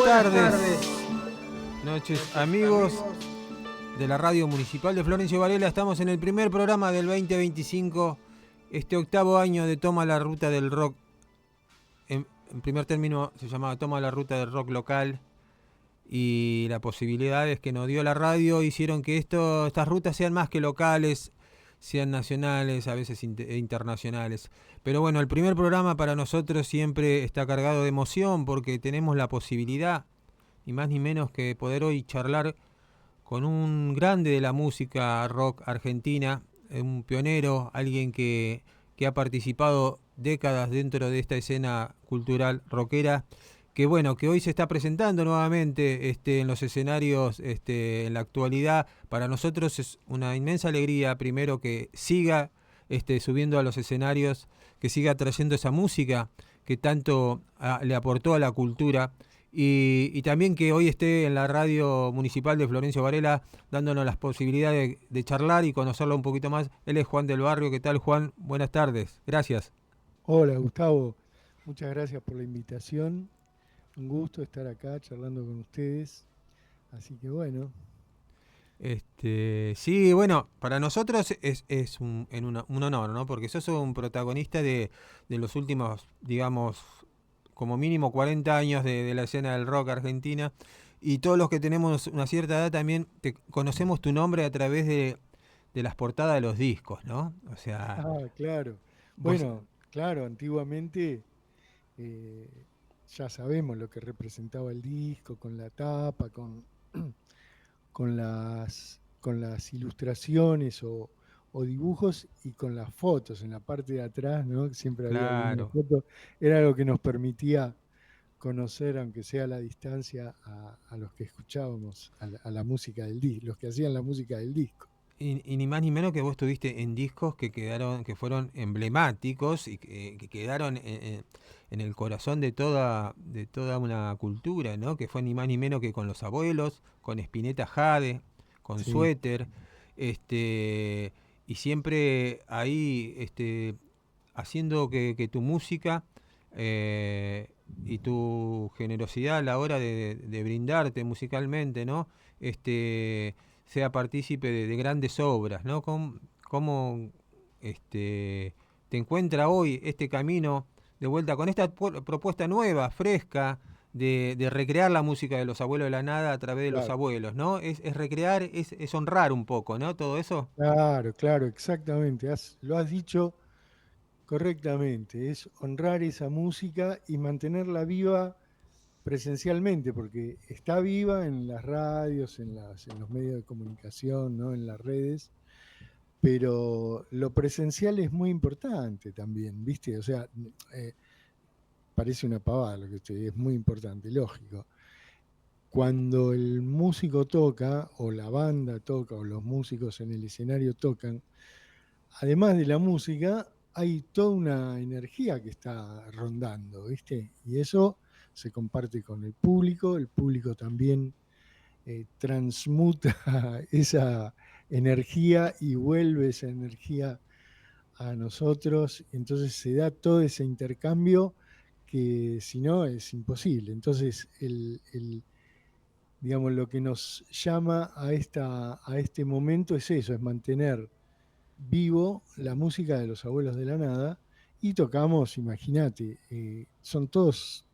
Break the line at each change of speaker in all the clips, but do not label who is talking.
tardes, noches, amigos de la Radio Municipal de Florencio Varela. Estamos en el primer programa del 2025, este octavo año de Toma la Ruta del Rock. En primer término se llamaba Toma la Ruta del Rock Local, y las posibilidades que nos dio la radio hicieron que estas rutas sean más que locales, sean nacionales, a veces internacionales. Pero bueno, el primer programa para nosotros siempre está cargado de emoción porque tenemos la posibilidad, ni más ni menos que poder hoy charlar con un grande de la música rock argentina, un pionero, alguien que ha participado décadas dentro de esta escena cultural rockera, que bueno, que hoy se está presentando nuevamente en los escenarios en la actualidad. Para nosotros es una inmensa alegría, primero, que siga subiendo a los escenarios, que siga trayendo esa música que tanto le aportó a la cultura, y también que hoy esté en la radio municipal de Florencio Varela dándonos las posibilidades de charlar y conocerlo un poquito más. Él es Juan del Barrio. ¿Qué tal, Juan? Buenas tardes. Gracias.
Hola, Gustavo. Muchas gracias por la invitación. Un gusto estar acá charlando con ustedes. Así que bueno.
Sí, bueno, para nosotros es un honor, ¿no? Porque sos un protagonista de los últimos, digamos, como mínimo 40 años de la escena del rock argentina, y todos los que tenemos una cierta edad también conocemos tu nombre a través de las portadas de los discos, ¿no? O sea,
Claro.
vos...
Bueno, claro, antiguamente eh, ya sabemos lo que representaba el disco, con la tapa, con las ilustraciones o dibujos y con las fotos en la parte de atrás, ¿no? Que siempre había alguna
Claro.
foto. Era lo que nos permitía conocer, aunque sea a la distancia, a los que escuchábamos, a la música del disco, los que hacían la música del disco.
Y ni más ni menos que vos estuviste en discos que fueron emblemáticos y que quedaron en el corazón de toda una cultura, ¿no? Que fue ni más ni menos que con Los Abuelos, con Spinetta Jade, con
Sí,
Suéter, y siempre ahí haciendo que tu música y tu generosidad a la hora de brindarte musicalmente, ¿no? Sea partícipe de grandes obras, ¿no? ¿Cómo te encuentra hoy este camino de vuelta con esta propuesta nueva, fresca, de recrear la música de los abuelos de la nada a través de los
claro,
abuelos, ¿no? Es recrear, es honrar un poco, ¿no? Todo eso.
claro, claro, exactamente. Lo has dicho correctamente. Es honrar esa música y mantenerla viva presencialmente, porque está viva en las radios, en los medios de comunicación, ¿no? En las redes, pero lo presencial es muy importante también, ¿viste? O sea, eh, parece una pavada lo que estoy, es muy importante, lógico. Cuando el músico toca, o la banda toca, o los músicos en el escenario tocan, además de la música, hay toda una energía que está rondando, ¿viste? Y eso se comparte con el público también transmuta esa energía y vuelve esa energía a nosotros, entonces se da todo ese intercambio que si no es imposible. Entonces, digamos, lo que nos llama a este momento es eso, es mantener vivo la música de los abuelos de la nada y tocamos, imagínate, son todos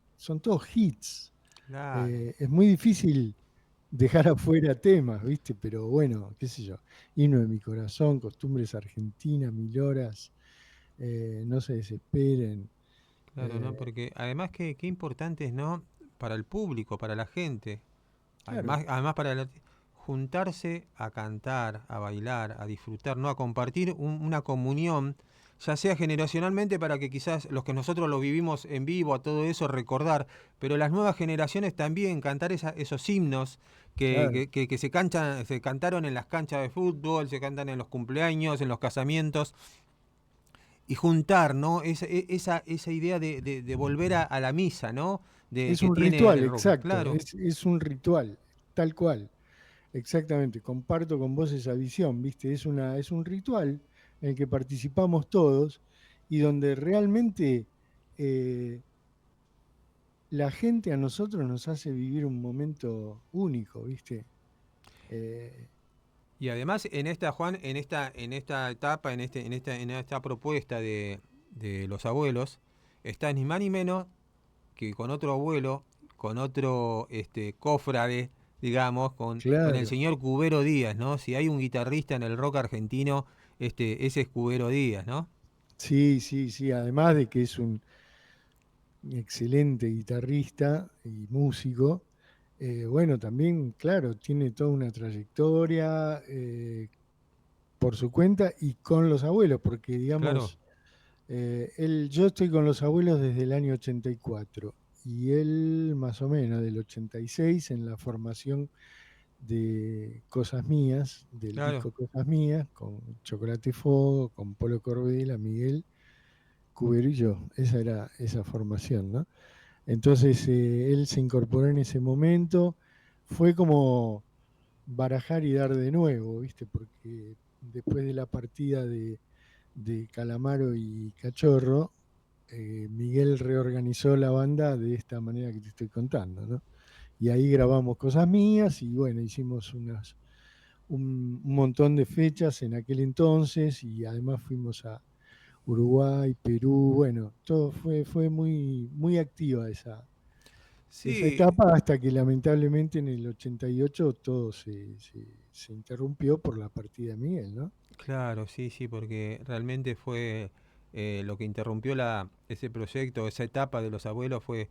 hits.
Claro.
Es muy difícil dejar afuera temas, ¿viste? Pero bueno, qué sé yo, Himno de mi corazón, Costumbres Argentinas, Mil horas, No se desesperen.
Claro, ¿no?
eh,
Porque además qué importante es, ¿no? Para el público, para la gente.
claro,
Además para juntarse a cantar, a bailar, a disfrutar, ¿no? A compartir una comunión, ya sea generacionalmente, para que quizás los que nosotros lo vivimos en vivo, a todo eso, recordar, pero las nuevas generaciones también cantar esos himnos
claro.
que se cantaron en las canchas de fútbol, se cantan en los cumpleaños, en los casamientos, y juntar, ¿no? Esa idea de volver a la misa, ¿no?
Es
Que
un
tiene
ritual,
el rock,
exacto,
claro.
es un ritual, tal cual, exactamente. Comparto con vos esa visión, ¿viste? Es un ritual en el que participamos todos y donde realmente eh, la gente a nosotros nos hace vivir un momento único, ¿viste? Eh,
Y además en esta, Juan, en esta etapa, en esta propuesta de los abuelos, está ni más ni menos que con otro abuelo, con otro cofrade, digamos, con el
claro,
señor Cubero Díaz, ¿no? Si hay un guitarrista en el rock argentino, ese es Cubero Díaz, ¿no?
sí, sí, sí, además de que es un excelente guitarrista y músico, bueno, también, claro, tiene toda una trayectoria por su cuenta y con los abuelos, porque
Claro,
digamos, yo estoy con los abuelos desde el año 84 y él más o menos del 86 en la formación de Cosas Mías, del
claro.
disco Cosas Mías, con Chocolate y Fuego, con Polo Corbela, Miguel Cubero y yo. Esa era esa formación, ¿no? Entonces él se incorporó en ese momento. Fue como barajar y dar de nuevo, ¿viste? Porque después de la partida de Calamaro y Cachorro, Miguel reorganizó la banda de esta manera que te estoy contando, ¿no? Y ahí grabamos Cosas Mías y bueno, hicimos un montón de fechas en aquel entonces y además fuimos a Uruguay, Perú, bueno, todo fue muy, muy activa esa
Sí,
etapa hasta que lamentablemente en el 88 todo se interrumpió por la partida de Miguel, ¿no?
claro, sí, sí, porque realmente fue lo que interrumpió ese proyecto, esa etapa de los abuelos fue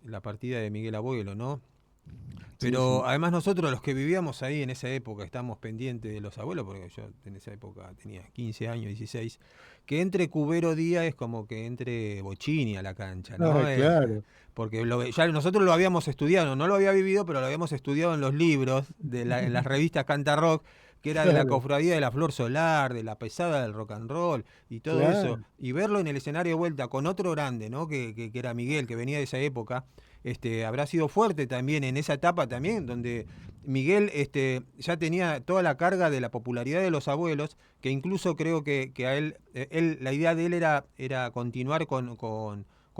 la partida de Miguel Abuelo, ¿no?
Sí, sí.
Pero además nosotros los que vivíamos ahí en esa época estamos pendientes de los abuelos, porque yo en esa época tenía 15 años, 16, que entre Cubero Díaz es como que entre Bocini a la cancha,
Ah,
¿no?
claro,
Porque ya nosotros lo habíamos estudiado, no lo había vivido, pero lo habíamos estudiado en los libros, en las revistas Canta Rock, que era de la
claro,
cofradía de la Flor Solar, de la pesada del rock and roll y todo eso.
claro.
Y verlo en el escenario de vuelta con otro grande, ¿no? Que era Miguel, que venía de esa época, habrá sido fuerte también en esa etapa también, donde Miguel ya tenía toda la carga de la popularidad de los abuelos, que incluso creo que a él, la idea de él era continuar con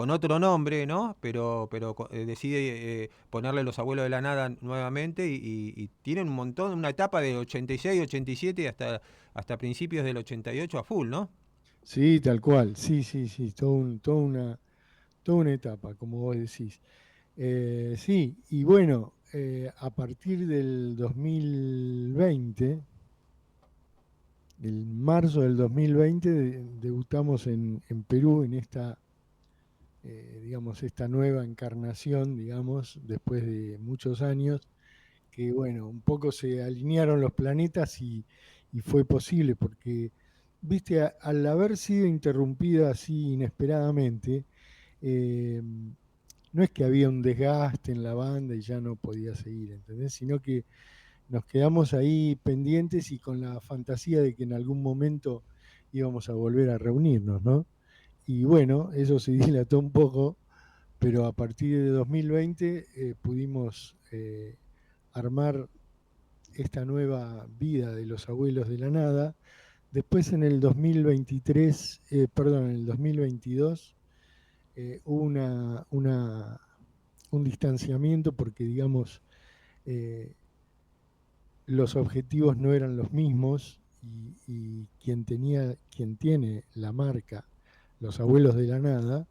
otro nombre, ¿no? Pero decide ponerle Los Abuelos de la Nada nuevamente y tienen un montón, una etapa de 86, 87 hasta principios del 88 a full, ¿no?
Sí, tal cual. Sí, sí, sí. Toda una etapa, como vos decís. Sí, y bueno, a partir del 2020, el marzo del 2020, debutamos en Perú en digamos, esta nueva encarnación, digamos, después de muchos años, que bueno, un poco se alinearon los planetas y fue posible, porque, viste, al haber sido interrumpida así inesperadamente, eh, no es que había un desgaste en la banda y ya no podía seguir, ¿entendés? Sino que nos quedamos ahí pendientes y con la fantasía de que en algún momento íbamos a volver a reunirnos, ¿no? Y bueno, eso se dilató un poco, pero a partir de 2020 pudimos armar esta nueva vida de los abuelos de la nada. Después en el 2023, perdón, en el 2022 hubo un distanciamiento porque, digamos, eh, los objetivos no eran los mismos y quien tiene la marca, los abuelos de la nada,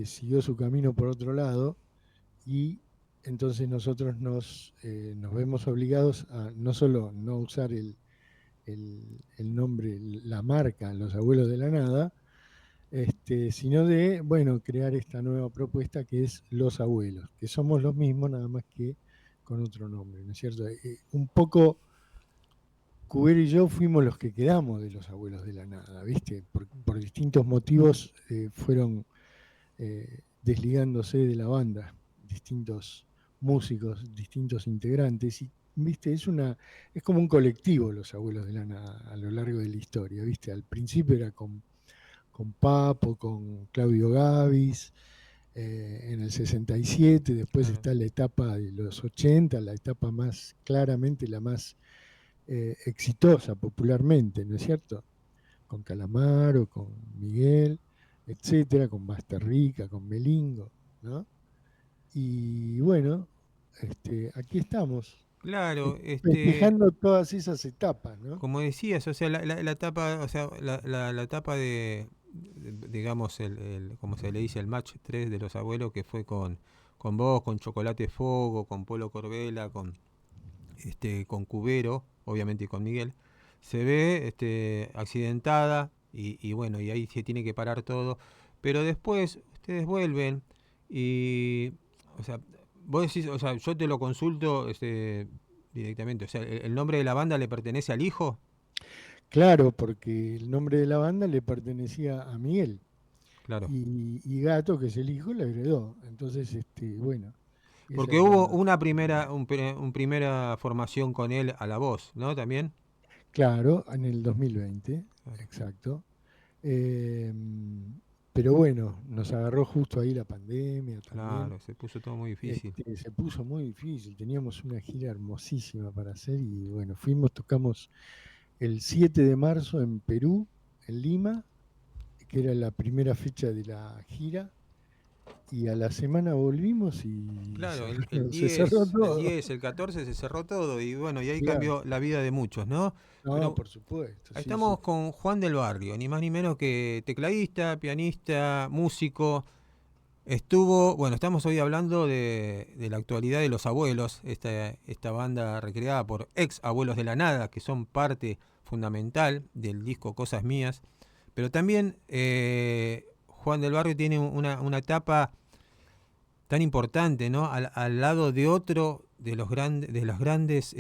siguió su camino por otro lado y entonces nosotros nos vemos obligados a no solo no usar el nombre, la marca, los abuelos de la nada, sino de, bueno, crear esta nueva propuesta que es Los Abuelos, que somos los mismos, nada más que con otro nombre, ¿no es cierto? Un poco Cubero y yo fuimos los que quedamos de Los Abuelos de la Nada, ¿viste? Por distintos motivos fueron desligándose de la banda, distintos músicos, distintos integrantes, y viste, es como un colectivo Los Abuelos de la Nada a lo largo de la historia, viste, al principio era con Papo, con Claudio Gavis, en el 67, después
Claro.
está la etapa de los 80, la etapa más, claramente la más exitosa popularmente, ¿no es cierto? Con Calamaro, con Miguel. etcétera, con Basterrica, con Melingo, ¿no? Y bueno, aquí estamos,
Claro,
festejando todas esas etapas, ¿no?
como decías, o sea, la etapa, o sea, la etapa digamos, como se le dice, el match 3 de los abuelos, que fue con vos, con Chocolate Fogo, con Polo Corbela, con Cubero, obviamente y con Miguel, se ve accidentada y bueno, y ahí se tiene que parar todo. Pero después ustedes vuelven y, o sea, vos decís, o sea, yo te lo consulto directamente, o sea, el nombre de la banda le pertenece al hijo,
Claro, porque el nombre de la banda le pertenecía a Miguel
claro.
y Gato, que es el hijo, le heredó. Entonces, bueno, esa
Porque
es
hubo
la...
una primera formación con él a la voz, ¿no? También.
Claro, en el 2020,
Claro,
exacto. Pero bueno, nos agarró justo ahí la pandemia también.
claro, se puso todo muy difícil.
Se puso muy difícil, teníamos una gira hermosísima para hacer y bueno, fuimos, tocamos el 7 de marzo en Perú, en Lima, que era la primera fecha de la gira, y a la semana volvimos y
Claro,
se cerró
el
todo.
10, el 14 se cerró todo y bueno, y ahí
Claro.
cambió la vida de muchos, ¿no?
No,
Pero
por supuesto,
ahí
sí, sí.
estamos con Juan del Barrio, ni más ni menos que tecladista, pianista, músico. Estuvo, bueno, estamos hoy hablando de la actualidad de Los Abuelos, esta banda recreada por ex abuelos de la nada, que son parte fundamental del disco Cosas Mías. Pero también Juan del Barrio tiene una etapa tan importante, ¿no? Al lado de otro de los grandes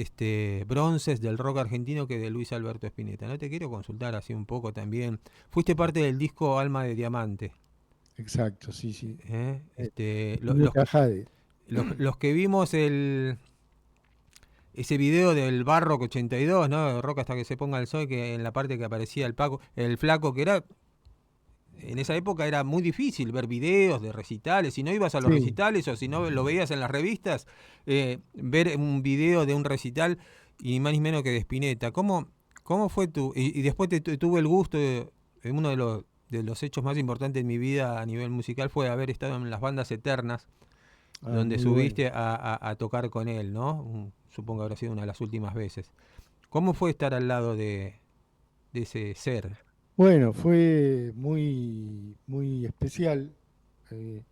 bronces del rock argentino, que de Luis Alberto Spinetta. No te quiero consultar así un poco también. Fuiste parte del disco Alma de Diamante.
Exacto, sí, sí.
¿Eh?
Spinetta Jade.
Los que vimos ese video del Barrock 82, ¿no? Rock hasta que se ponga el sol, que en la parte que aparecía el flaco, que era en esa época era muy difícil ver videos de recitales. Si no ibas a los
Sí.
recitales o si no lo veías en las revistas, ver un video de un recital y más ni menos que de Spinetta. ¿Cómo fue tu...? Y después tuve el gusto uno de los hechos más importantes de mi vida a nivel musical fue haber estado en las bandas eternas,
Ah,
donde
muy bueno.
subiste a tocar con él, ¿no? Supongo que habrá sido una de las últimas veces. ¿Cómo fue estar al lado de ese ser?
Bueno, fue muy, muy especial. eh,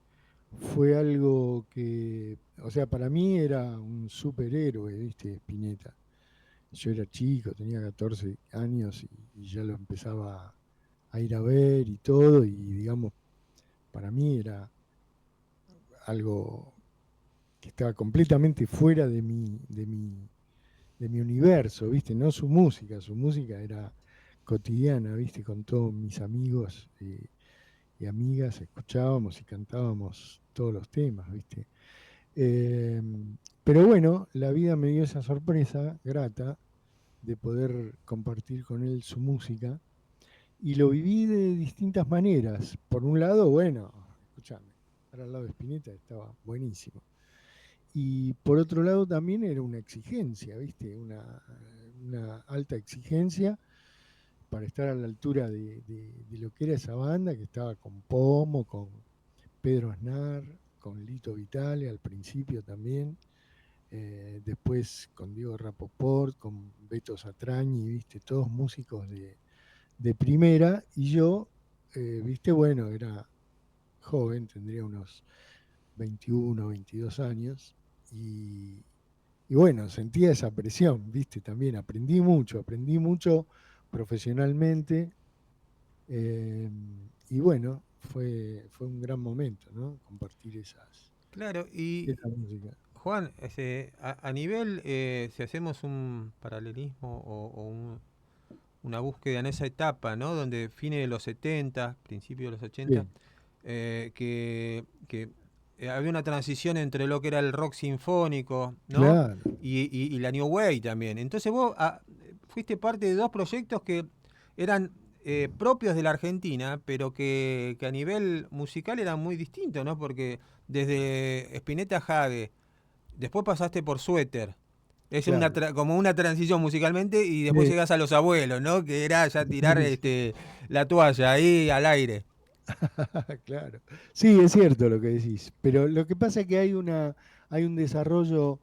Fue algo que, o sea, para mí era un superhéroe, ¿viste? Spinetta. Yo era chico, tenía 14 años y ya lo empezaba a ir a ver y todo, y digamos, para mí era algo que estaba completamente fuera de mi universo, ¿viste? No su música era cotidiana, ¿viste? Con todos mis amigos y amigas escuchábamos y cantábamos todos los temas, ¿viste? Eh, pero bueno, la vida me dio esa sorpresa grata de poder compartir con él su música y lo viví de distintas maneras. Por un lado, bueno, escuchame, estar al lado de Spinetta estaba buenísimo. Y por otro lado también era una exigencia, ¿viste? Una alta exigencia para estar a la altura de lo que era esa banda, que estaba con Pomo, con Pedro Aznar, con Lito Vitale al principio también, después con Diego Rapoport, con Beto Satrañi, ¿viste? Todos músicos de primera, y yo, ¿viste? Bueno, era joven, tendría unos 21, 22 años, y, y bueno, sentía esa presión, ¿viste? También aprendí mucho profesionalmente, eh, y bueno, fue un gran momento, ¿no? Compartir
Claro, y
esa música.
Juan, a nivel, si hacemos un paralelismo una búsqueda en esa etapa, ¿no? Donde fines de los 70, principios de los 80,
Sí,
que había una transición entre lo que era el rock sinfónico, ¿no?
claro,
Y la New Wave también. Entonces vos fuiste parte de dos proyectos que eran propios de la Argentina, pero que a nivel musical eran muy distintos, ¿no? Porque desde Spinetta Jade, después pasaste por Suéter. Es
claro.
como una transición musicalmente y después
Sí,
llegas a Los Abuelos, ¿no? Que era ya tirar
sí, sí.
la toalla ahí al aire.
Claro. Sí, es cierto lo que decís, pero lo que pasa es que hay un desarrollo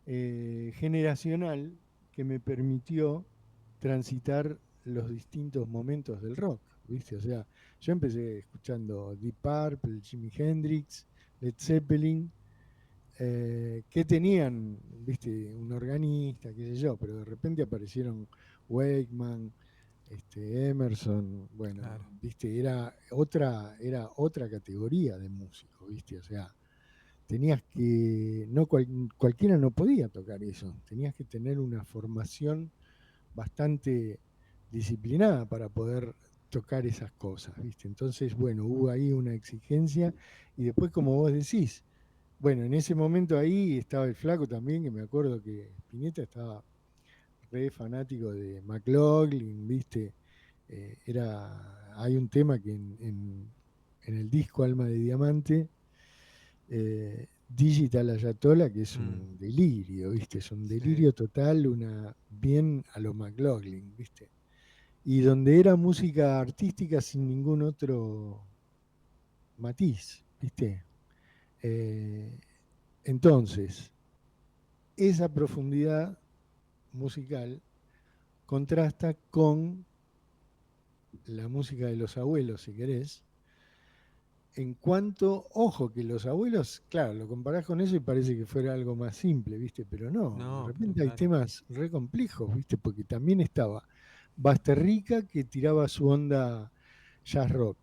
generacional que me permitió transitar los distintos momentos del rock, ¿viste? O sea, yo empecé escuchando Deep Purple, Jimi Hendrix, Led Zeppelin, que tenían, ¿viste? Un organista, qué sé yo, pero de repente aparecieron Wakeman, Emerson, bueno,
Claro.
¿viste? Era otra categoría de músico, ¿viste? O sea, tenías que, no cualquiera no podía tocar eso, tenías que tener una formación bastante disciplinada para poder tocar esas cosas, ¿viste? Entonces, bueno, hubo ahí una exigencia y después, como vos decís, bueno, en ese momento ahí estaba el flaco también, que me acuerdo que Spinetta estaba re fanático de McLaughlin, ¿viste? Hay un tema que en el disco Alma de Diamante, Digital Ayatollah, que es
Mm,
un delirio, ¿viste? Es un
sí,
delirio total, bien a lo McLaughlin, ¿viste? Y donde era música artística sin ningún otro matiz, ¿viste? Eh, entonces, esa profundidad musical contrasta con la música de los abuelos, si querés, en cuanto, ojo, que los abuelos, claro, lo comparás con eso y parece que fuera algo más simple, ¿viste? Pero no, de
no, pero
repente hay
claro.
temas re complejos, ¿viste? Porque también estaba Basterrica, que tiraba su onda jazz rock,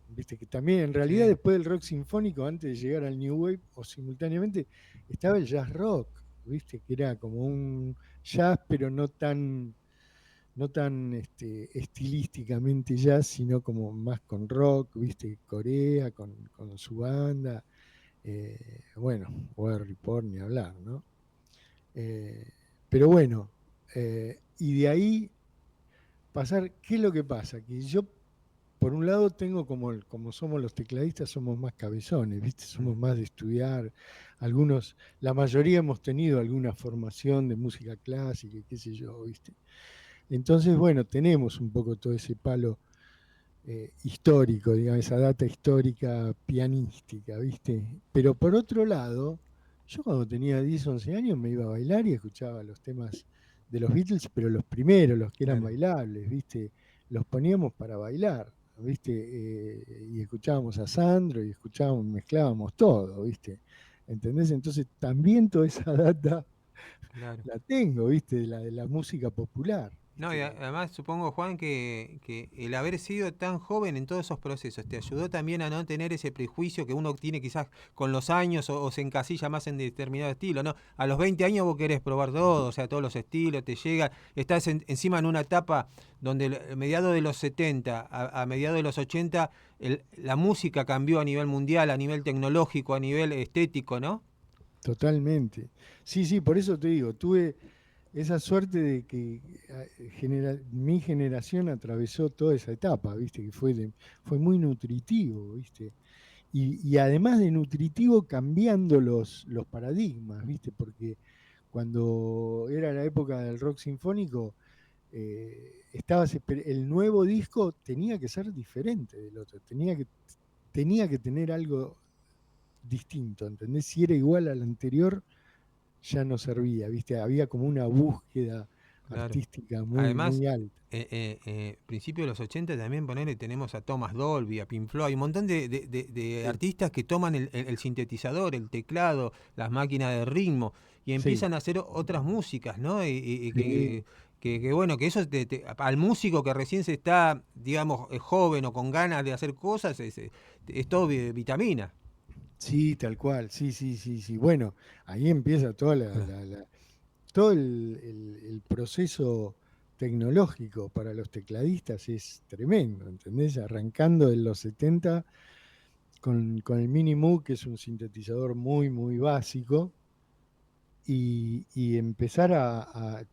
¿viste? Que también, en realidad,
Sí,
después del rock sinfónico, antes de llegar al New Wave, o simultáneamente, estaba el jazz rock, ¿viste? Que era como un jazz, pero no tan estilísticamente jazz, sino como más con rock, viste, Corea, con su banda, bueno, Weather Report ni hablar, ¿no? Eh, pero bueno, y de ahí pasar, ¿qué es lo que pasa? Que yo, por un lado, tengo como somos los tecladistas, somos más cabezones, ¿viste?
mm,
Somos más de estudiar, la mayoría hemos tenido alguna formación de música clásica, y qué sé yo, ¿viste? Entonces, bueno, tenemos un poco todo ese palo histórico, digamos, esa data histórica pianística, ¿viste? Pero por otro lado, yo cuando tenía 10 11 años me iba a bailar y escuchaba los temas de los Beatles, pero los primeros, los que eran
claro.
bailables, ¿viste? Los poníamos para bailar, ¿viste? Y escuchábamos a Sandro y mezclábamos todo, ¿viste? ¿Entendés? Entonces también toda esa data
Claro.
la tengo, ¿viste? De la música popular,
No, y
¿viste?
además supongo, Juan, que el haber sido tan joven en todos esos procesos te ayudó también a no tener ese prejuicio que uno tiene quizás con los años o se encasilla más en determinado estilo, ¿no? A los 20 años vos querés probar todo, o sea, todos los estilos, te llegan, estás encima en una etapa donde mediados de los 70 a mediados de los 80 la música cambió a nivel mundial, a nivel tecnológico, a nivel estético, ¿no?
Totalmente. Sí, sí, por eso te digo, tuve esa suerte de que mi generación atravesó toda esa etapa, ¿viste? Que fue muy nutritivo, ¿viste? Y además de nutritivo, cambiando los paradigmas, ¿viste? Porque cuando era la época del rock sinfónico, el nuevo disco tenía que ser diferente del otro, tenía que tener algo distinto, ¿entendés? Si era igual al anterior, ya no servía, ¿viste? Había como una búsqueda
Claro.
artística muy,
Además,
muy alta.
principio de los 80 también ponele, tenemos a Thomas Dolby, a Pink Floyd, un montón de
Sí,
artistas que toman el sintetizador, el teclado, las máquinas de ritmo y
sí,
empiezan a hacer otras músicas, ¿no? Y
sí,
bueno, que eso al músico que recién se está, digamos, joven o con ganas de hacer cosas, es todo vitamina.
sí, tal cual, sí, sí, sí, sí. Bueno, ahí empieza todo el proceso tecnológico para los tecladistas es tremendo, ¿entendés? Arrancando en los 70 con el Mini Moog, que es un sintetizador muy, muy básico, y empezar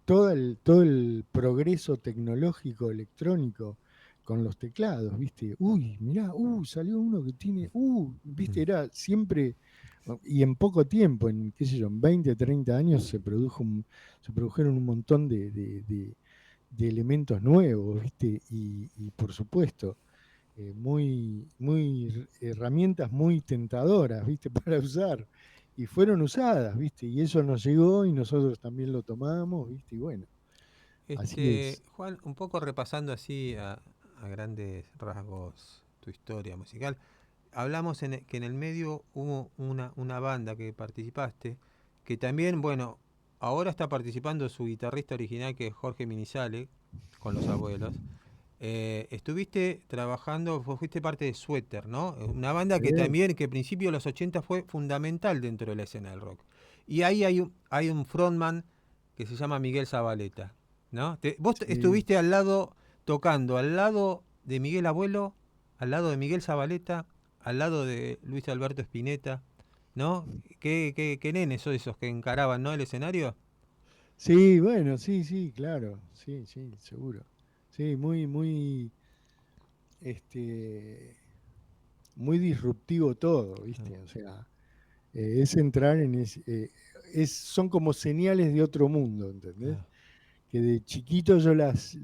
todo el progreso tecnológico electrónico con los teclados, ¿viste? Uy, mirá, salió uno que tiene, ¿viste? Era siempre, y en poco tiempo, en qué sé yo, en 20, 30 años se produjeron un montón de elementos nuevos, ¿viste? Y por supuesto, muy herramientas muy tentadoras, ¿viste? Para usar. Y fueron usadas, ¿viste? Y eso nos llegó y nosotros también lo tomamos, ¿viste? Y bueno, así es.
Juan, un poco repasando así a grandes rasgos tu historia musical, hablamos que en el medio hubo una banda que participaste, que también, bueno, ahora está participando su guitarrista original, que es Jorge Minizale, con Los Abuelos. Estuviste trabajando, fuiste parte de Suéter, ¿no? Una banda que
Sí,
también, que a principios de los 80 fue fundamental dentro de la escena del rock. Y ahí hay un frontman que se llama Miguel Zabaleta, ¿no? Vos
sí.
estuviste al lado, tocando al lado de Miguel Abuelo, al lado de Miguel Zabaleta, al lado de Luis Alberto Spinetta, ¿no? ¿Qué nenes son esos que encaraban, ¿no? El escenario.
Sí, bueno, sí, sí, claro. Sí, sí, seguro. Sí, este, muy disruptivo todo, ¿viste? O sea, es entrar en son como señales de otro mundo, ¿entendés?
Ah,
Que de chiquito yo las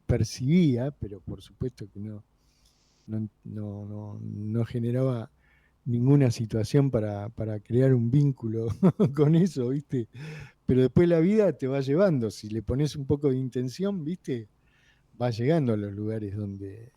percibía, pero por supuesto que no generaba ninguna situación para crear un vínculo con eso, ¿viste? Pero después la vida te va llevando, si le pones un poco de intención, ¿viste? Vas llegando a los lugares donde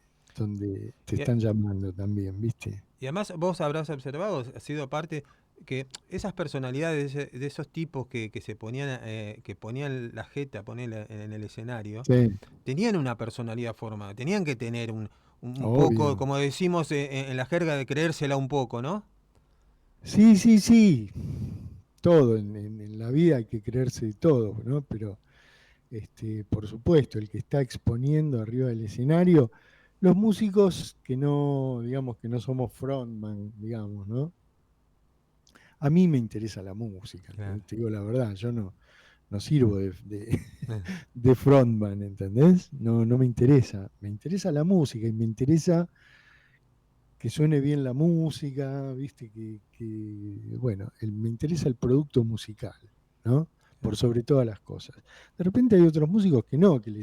te
y,
están llamando también, ¿viste?
y además vos habrás observado, has sido parte, que esas personalidades de esos tipos que se ponían, que ponían la jeta, poner en el escenario,
Sí,
tenían una personalidad formada, tenían que tener un poco,
obvio.
como decimos en la jerga, de creérsela un poco, ¿no?
Sí, sí, sí. Todo en la vida hay que creerse de todo, ¿no? Pero por supuesto, el que está exponiendo arriba del escenario, los músicos que no, digamos, que no somos frontman, digamos, ¿no? A mí me interesa la música,
Claro.
te digo la verdad, yo no sirvo de frontman, ¿entendés? No me interesa la música y me interesa que suene bien la música, ¿viste? Bueno, me interesa el producto musical, ¿no? Por sobre todas las cosas. De repente hay otros músicos que no, que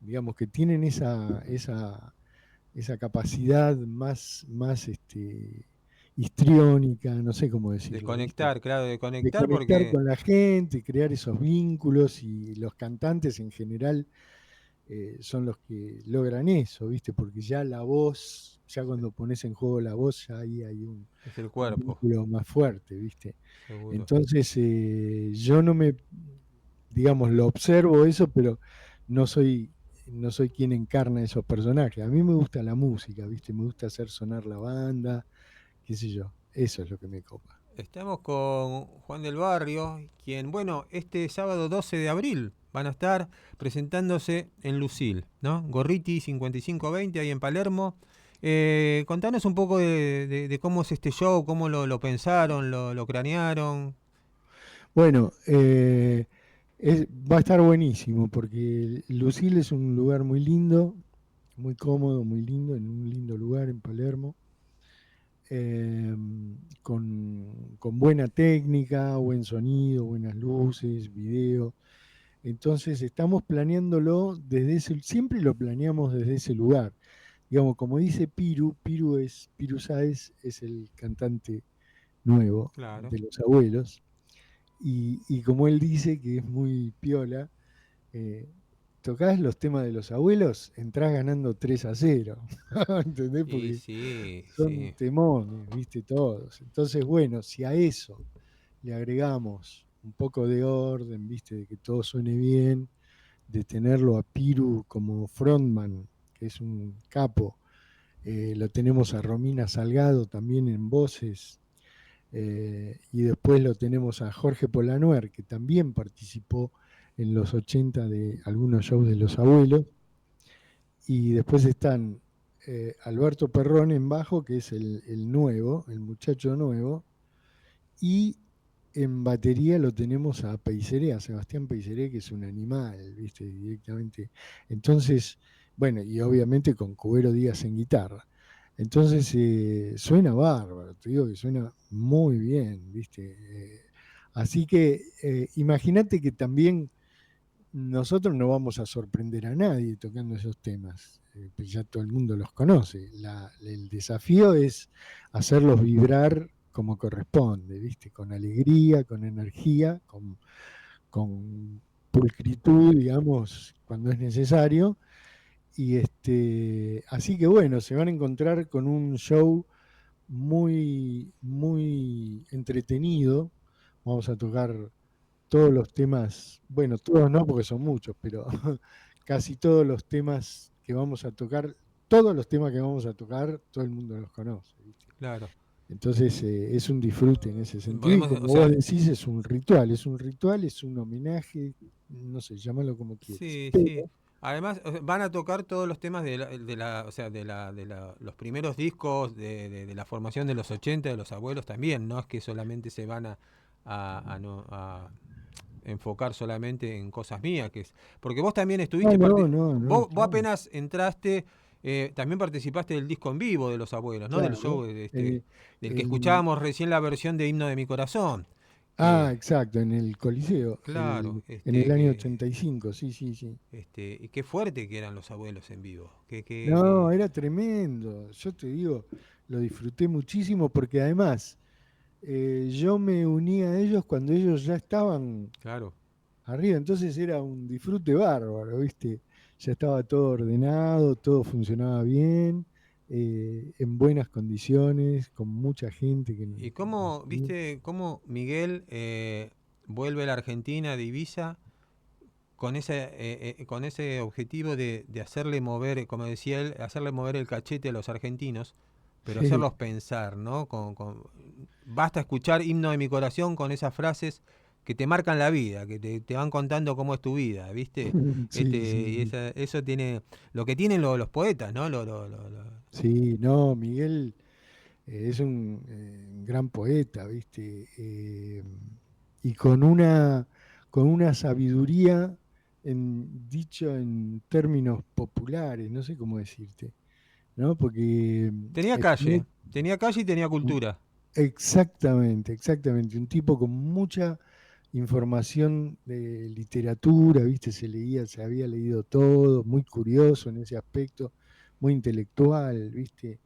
digamos, que tienen esa capacidad más histriónica, no sé cómo
De
decirlo, ¿viste?
conectar, claro, de
De
conectar
conectar
porque
con la gente, crear esos vínculos y los cantantes en general son los que logran eso, ¿viste? Porque ya la voz, ya cuando pones en juego la voz, ya ahí hay
es el
un
cuerpo,
vínculo más fuerte, ¿viste?
seguro.
Entonces, yo no me, digamos, lo observo eso, pero no soy, no soy quien encarna esos personajes. A mí me gusta la música, ¿viste? Me gusta hacer sonar la banda, qué sé yo. Eso es lo que me copa.
Estamos con Juan del Barrio, quien, bueno, este sábado 12 de abril van a estar presentándose en Lucil, ¿no? Gorriti 5520 ahí en Palermo. Contanos un poco de cómo es este show, cómo lo pensaron, lo cranearon.
Bueno, va a estar buenísimo porque Lucil es un lugar muy lindo, muy cómodo, muy lindo, en un lindo lugar en Palermo, eh, con buena técnica, buen sonido, buenas luces, video. Entonces estamos planeándolo siempre lo planeamos desde ese lugar. Digamos, como dice Piru Sáez es el cantante nuevo
Claro.
de Los Abuelos, y como él dice que es muy piola, eh, tocás los temas de los abuelos, entrás ganando 3-0, ¿entendés?
Y
Porque
sí,
son
sí.
temones, viste, todos. Entonces, bueno, si a eso le agregamos un poco de orden, viste, de que todo suene bien, de tenerlo a Piru como frontman, que es un capo, lo tenemos a Romina Salgado también en voces, y después lo tenemos a Jorge Polanuer, que también participó en los 80 de algunos shows de los abuelos, y después están Alberto Perrón en bajo, que es el nuevo, el muchacho nuevo, y en batería lo tenemos a Peiseré, a Sebastián Peiseré, que es un animal, ¿viste? Directamente. Entonces, bueno, y obviamente con Cubero Díaz en guitarra. Entonces, suena bárbaro, te digo que suena muy bien, ¿viste? Así que imagínate que también nosotros no vamos a sorprender a nadie tocando esos temas, pues ya todo el mundo los conoce. El desafío es hacerlos vibrar como corresponde, ¿viste? Con alegría, con energía, con pulcritud, digamos, cuando es necesario. Y así que bueno, se van a encontrar con un show muy, muy entretenido. Vamos a tocar todos los temas, bueno, todos no porque son muchos, pero casi todos los temas que vamos a tocar, todos los temas que vamos a tocar, todo el mundo los conoce, ¿viste?
Claro.
Entonces es un disfrute en ese sentido y
Podemos, o
como vos
sea,
decís es un ritual, es un homenaje, no sé, llámalo como quieras.
sí, sí.
Pero,
Además, o sea, van a tocar todos los temas o sea, los primeros discos de la formación de los 80 de los abuelos también, no es que solamente se van a enfocar solamente en cosas mías, porque vos también
no,
estuviste,
no, no, no,
vos
claro,
apenas entraste, también participaste del disco en vivo de los abuelos, ¿no? Del
claro.
show
eh,
del que
en-
escuchábamos recién la versión de Himno de mi Corazón.
exacto, en el Coliseo,
Claro,
en el año 85, sí, sí, sí.
y qué fuerte que eran los abuelos en vivo.
No, era tremendo. Yo te digo, lo disfruté muchísimo porque además yo me uní a ellos cuando ellos ya estaban
Claro.
arriba, entonces era un disfrute bárbaro, ¿viste? Ya estaba todo ordenado, todo funcionaba bien, en buenas condiciones, con mucha gente que
¿Y
nos
cómo,
seguía.
viste, cómo Miguel vuelve a la Argentina de Ibiza con ese objetivo de hacerle mover, como decía él, hacerle mover el cachete a los argentinos, pero
Sí,
hacerlos pensar, ¿no? Basta escuchar Himno de mi Corazón con esas frases que te marcan la vida, que te van contando cómo es tu vida, ¿viste?
sí, sí,
Y
sí.
eso tiene lo que tienen los poetas, ¿no?
Sí, no, Miguel es un gran poeta, ¿viste? Y con una sabiduría dicho en términos populares, no sé cómo decirte, ¿no? Porque
Tenía calle y tenía cultura.
exactamente, exactamente, un tipo con mucha información de literatura, ¿viste? Se había leído todo, muy curioso en ese aspecto, muy intelectual, ¿viste?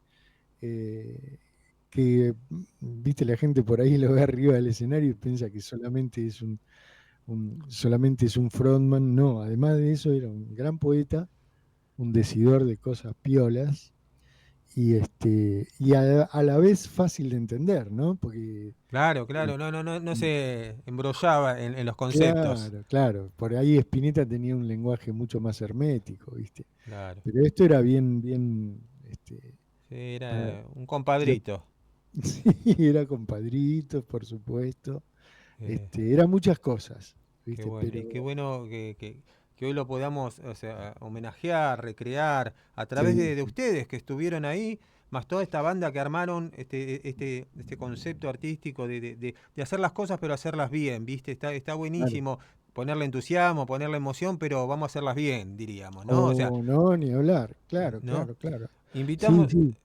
eh, que, viste, la gente por ahí lo ve arriba del escenario y piensa que solamente es un frontman. No, además de eso era un gran poeta, un decidor de cosas piolas y a la vez fácil de entender, ¿no? Porque,
Claro,
eh,
claro, no se embrollaba en los conceptos.
claro, claro, por ahí Spinetta tenía un lenguaje mucho más hermético, ¿viste?
Claro.
Pero esto era bien, bien,
Sí,
ah,
era un
ya-
compadrito.
sí, era compadritos, por supuesto.
Eh,
Eran muchas cosas,
Qué
¿viste?
bueno. Y qué
Pero
bueno que hoy lo podamos, o sea, homenajear, recrear a través
sí,
de
sí,
ustedes que estuvieron ahí, más toda esta banda que armaron este concepto artístico de hacer las cosas pero hacerlas bien, ¿viste? Está
claro.
buenísimo ponerle entusiasmo, ponerle emoción, pero vamos a hacerlas bien, diríamos, ¿no? O sea,
Oh, no, ni hablar. Claro,
¿no?
claro, claro. Sí,
Invitamos,
sí,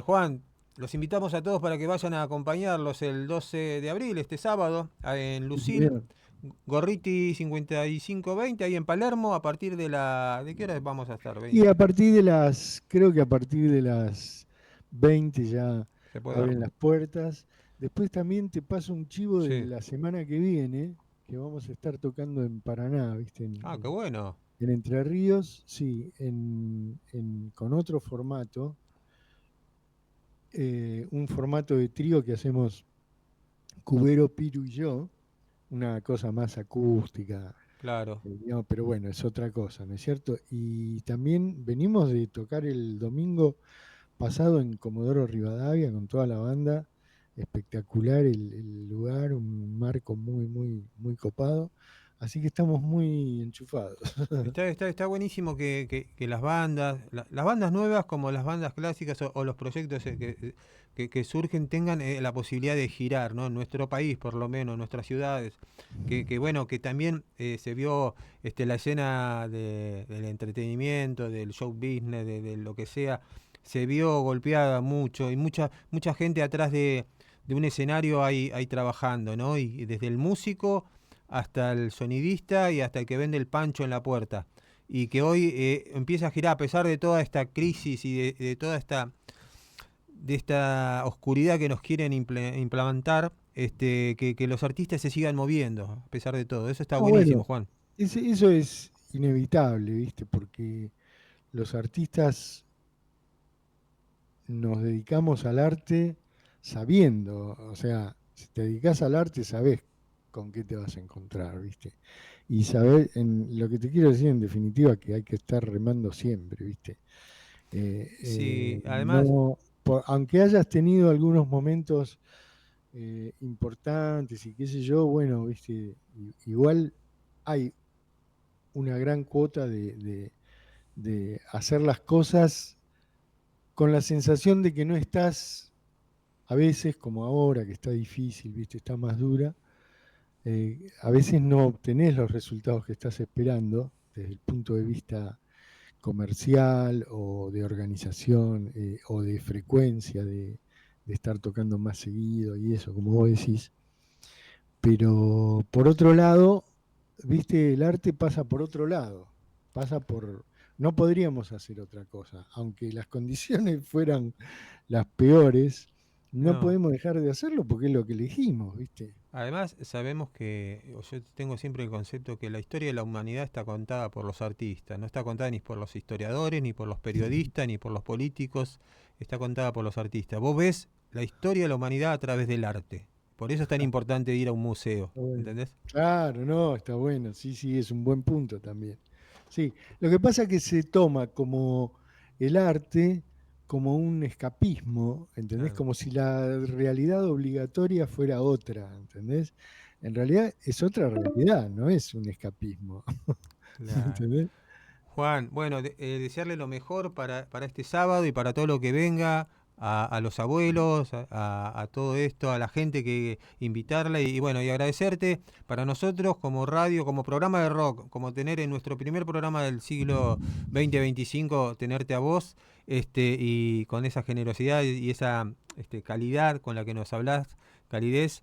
Juan, los invitamos a todos para que vayan a acompañarlos el 12 de abril, este sábado, en
sí,
Lucil,
señor.
Gorriti 5520, ahí en Palermo, a partir ¿de qué hora vamos a estar?
Y creo que a partir de las 20 ya
¿Se puede dar?
abren las puertas. Después también te paso un chivo de
Sí.
la semana que viene, que vamos a estar tocando en Paraná, ¿viste? En,
Ah, qué
en-
bueno.
en Entre Ríos, sí, con otro formato, un formato de trío que hacemos Cubero, Piru y yo, una cosa más acústica,
Claro.
digamos, pero bueno, es otra cosa, ¿no es cierto? Y también venimos de tocar el domingo pasado en Comodoro Rivadavia con toda la banda, espectacular el lugar, un marco muy, muy, muy copado, así que estamos muy enchufados.
Está buenísimo que las bandas, las bandas nuevas como las bandas clásicas o los proyectos que surgen tengan la posibilidad de girar, ¿no? En nuestro país, por lo menos, en nuestras ciudades. Bueno, que también se vio la escena del entretenimiento, del show business, de lo que sea, se vio golpeada mucho y mucha gente atrás de un escenario ahí trabajando, ¿no? Y desde el músico hasta el sonidista y hasta el que vende el pancho en la puerta. Y que hoy empieza a girar a pesar de toda esta crisis y de toda esta oscuridad que nos quieren implementar, que los artistas se sigan moviendo a pesar de todo. Eso está buenísimo,
Bueno,
Juan.
eso es inevitable, ¿viste? Porque los artistas nos dedicamos al arte sabiendo, o sea, si te dedicas al arte sabes con qué te vas a encontrar, ¿viste? Y sabes, lo que te quiero decir en definitiva, que hay que estar remando siempre, ¿viste?
Sí, además,
No, aunque hayas tenido algunos momentos importantes y qué sé yo, bueno, ¿viste? Igual hay una gran cuota de hacer las cosas con la sensación de que no estás, a veces como ahora, que está difícil, ¿viste? Está más dura, a veces no obtenés los resultados que estás esperando desde el punto de vista comercial o de organización o de frecuencia, de estar tocando más seguido y eso, como vos decís. Pero por otro lado, viste, el arte pasa por otro lado, pasa por... No podríamos hacer otra cosa, aunque las condiciones fueran las peores, no
no.
podemos dejar de hacerlo porque es lo que elegimos, ¿viste?
Además, sabemos que, o yo tengo siempre el concepto que la historia de la humanidad está contada por los artistas, no está contada ni por los historiadores, ni por los periodistas, ni por los políticos, está contada por los artistas. Vos ves la historia de la humanidad a través del arte. Por eso es tan importante ir a un museo,
Está bueno.
¿entendés?
Claro, no, está bueno, sí, sí, es un buen punto también. Sí, lo que pasa es que se toma como el arte como un escapismo, ¿entendés?
Claro,
Como si la realidad obligatoria fuera otra, ¿entendés? En realidad es otra realidad, no es un escapismo,
claro.
¿entendés?
Juan, bueno, desearle lo mejor para este sábado y para todo lo que venga, a los abuelos, a todo esto, a la gente que invitarla y bueno, y agradecerte para nosotros como radio, como programa de rock, como tener en nuestro primer programa del siglo 2025, tenerte a vos, y con esa generosidad y esa calidad con la que nos hablás, calidez.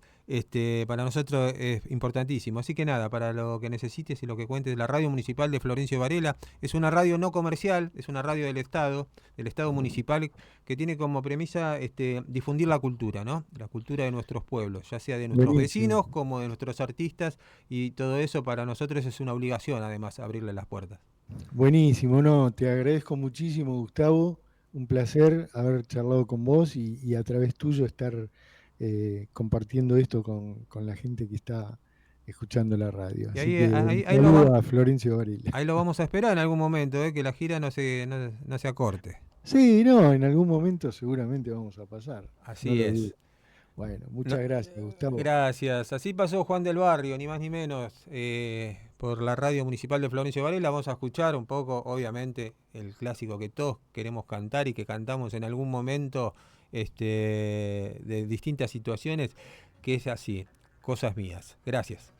Para nosotros es importantísimo. Así que nada, para lo que necesites y lo que cuentes, la radio municipal de Florencio Varela es una radio no comercial, es una radio del Estado municipal, que tiene como premisa difundir la cultura, ¿no? La cultura de nuestros pueblos, ya sea de nuestros
Buenísimo,
vecinos como de nuestros artistas, y todo eso para nosotros es una obligación, además, abrirle las puertas.
buenísimo, no, te agradezco muchísimo, Gustavo, un placer haber charlado con vos y a través tuyo estar compartiendo esto con la gente que está escuchando la radio.
Y
Así
ahí,
que un
ahí, ahí, lo,
saludo a Florencio Varela.
ahí lo vamos a esperar en algún momento, que la gira no se acorte.
Sí, no, en algún momento seguramente vamos a pasar, no
Así
lo dudo.
es.
Bueno,
No,
muchas gracias, Gustavo.
gracias. Así pasó Juan del Barrio, ni más ni menos, por la radio municipal de Florencio Varela. Vamos a escuchar un poco, obviamente, el clásico que todos queremos cantar y que cantamos en algún momento, de distintas situaciones, que es así, Cosas Mías. Gracias.